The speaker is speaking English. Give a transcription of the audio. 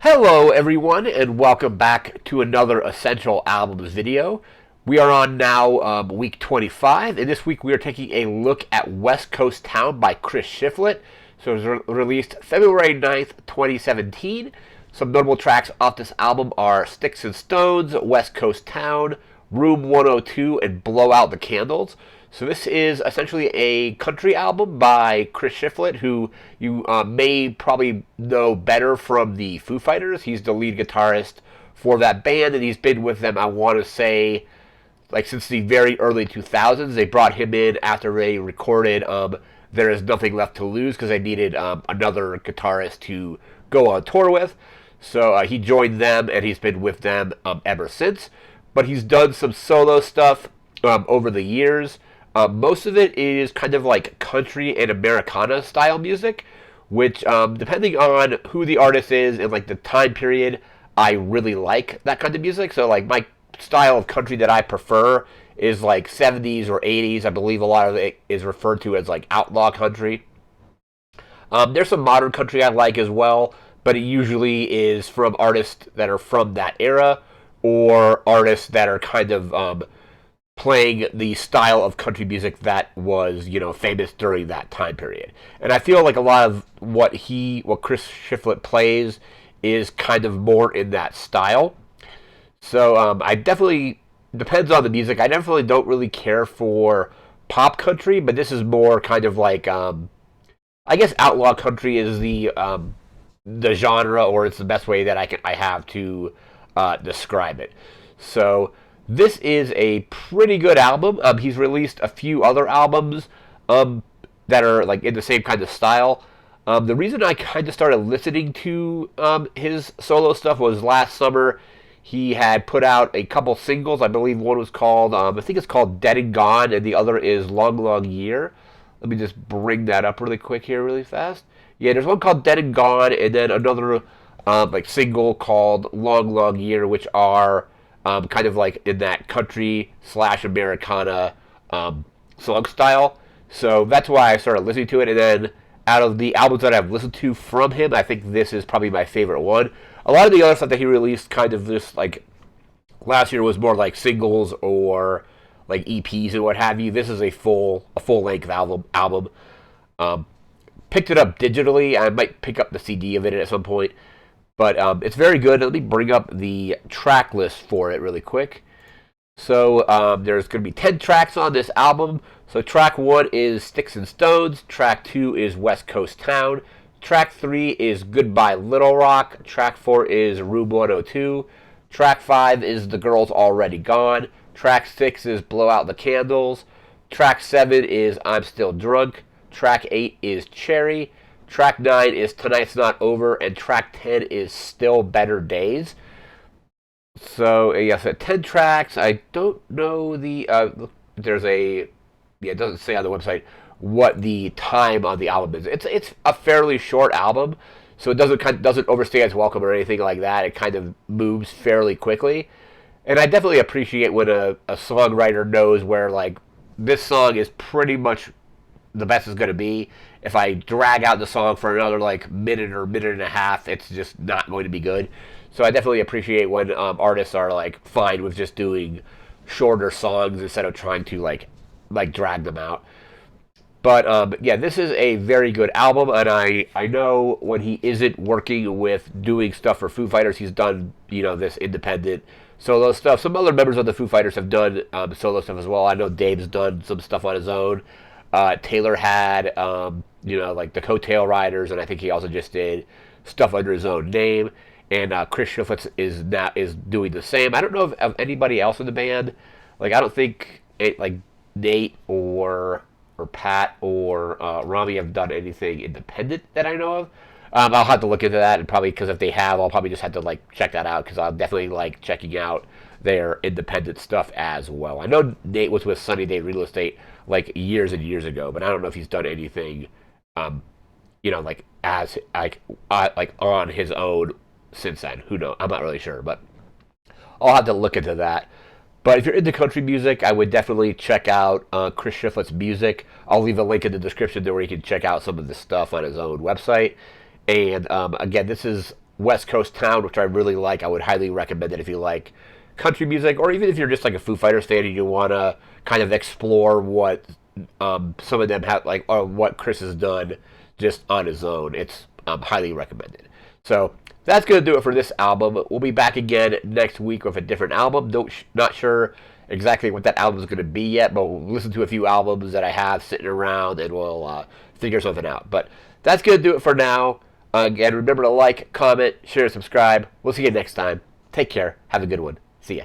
Hello everyone and welcome back to another Essential Albums video. We are on now week 25, and this week we are taking a look at West Coast Town by Chris Shiflett. So it was released February 9th, 2017. Some notable tracks off this album are Sticks and Stones, West Coast Town, Room 102, and Blow Out the Candles. So this is essentially a country album by Chris Shiflett, who you may probably know better from the Foo Fighters. He's the lead guitarist for that band, and he's been with them, I want to say, like since the very early 2000s. They brought him in after they recorded There Is Nothing Left to Lose because they needed another guitarist to go on tour with. So he joined them, and he's been with them ever since. But he's done some solo stuff over the years. Most of it is kind of like country and Americana style music, which, depending on who the artist is and like the time period, I really like that kind of music. So, like, my style of country that I prefer is like 70s or 80s. I believe a lot of it is referred to as like outlaw country. There's some modern country I like as well, but it usually is from artists that are from that era or artists that are kind of playing the style of country music that was, famous during that time period. And I feel like a lot of what Chris Shiflett plays is kind of more in that style. So I definitely, depends on the music. I definitely don't really care for pop country, but this is more kind of like, I guess outlaw country is the genre, or it's the best way that I have to describe it. So this is a pretty good album. He's released a few other albums that are like in the same kind of style. The reason I kind of started listening to his solo stuff was last summer. He had put out a couple singles. I believe one was called, I think it's called Dead and Gone, and the other is Long, Long Year. Let me just bring that up really quick here, really fast. Yeah, there's one called Dead and Gone, and then another like single called Long, Long Year, which are kind of like in that country slash Americana song style. So that's why I started listening to it. And then out of the albums that I've listened to from him, I think this is probably my favorite one. A lot of the other stuff that he released kind of just like last year was more like singles or like EPs and what have you. This is a full length album. Um, Picked it up digitally. I might pick up the CD of it at some point. But it's very good. Let me bring up the track list for it really quick. So there's going to be 10 tracks on this album. So track 1 is Sticks and Stones. Track 2 is West Coast Town. Track 3 is Goodbye Little Rock. Track 4 is Room 102. Track 5 is The Girl's Already Gone. Track 6 is Blow Out the Candles. Track 7 is I'm Still Drunk. Track 8 is Cherry. Track 9 is Tonight's Not Over, and track 10 is Still Better Days. So, yes, 10 tracks. I don't know there's it doesn't say on the website what the time on the album is. It's a fairly short album, so it doesn't overstay its welcome or anything like that. It kind of moves fairly quickly. And I definitely appreciate when a songwriter knows where, like, this song is pretty much the best it's going to be. If I drag out the song for another like minute or minute and a half, it's just not going to be good. So I definitely appreciate when artists are like fine with just doing shorter songs instead of trying to like drag them out. But yeah, this is a very good album, and I know when he isn't working with doing stuff for Foo Fighters, he's done this independent solo stuff. Some other members of the Foo Fighters have done solo stuff as well. I know Dave's done some stuff on his own. Taylor had, like the Coattail Riders, and I think he also just did stuff under his own name. And Chris Shiflett is doing the same. I don't know of anybody else in the band. Like, I don't think like Nate or Pat or Rami have done anything independent that I know of. I'll have to look into that, and probably because if they have, I'll probably just have to like check that out because I'll definitely like checking out their independent stuff as well. I know Nate was with Sunny Day Real Estate like years and years ago, but I don't know if he's done anything, like as like on his own since then. Who knows? I'm not really sure, but I'll have to look into that. But if you're into country music, I would definitely check out Chris Shiflett's music. I'll leave a link in the description there where you can check out some of the stuff on his own website. And again, this is West Coast Town, which I really like. I would highly recommend it if you like country music, or even if you're just like a Foo Fighters fan and you want to kind of explore what some of them have, like, or what Chris has done just on his own. It's highly recommended. So that's going to do it for this album. We'll be back again next week with a different album. Not sure exactly what that album is going to be yet, but we'll listen to a few albums that I have sitting around and we'll figure something out. But that's going to do it for now. Again, remember to like, comment, share, subscribe. We'll see you next time. Take care. Have a good one. See ya.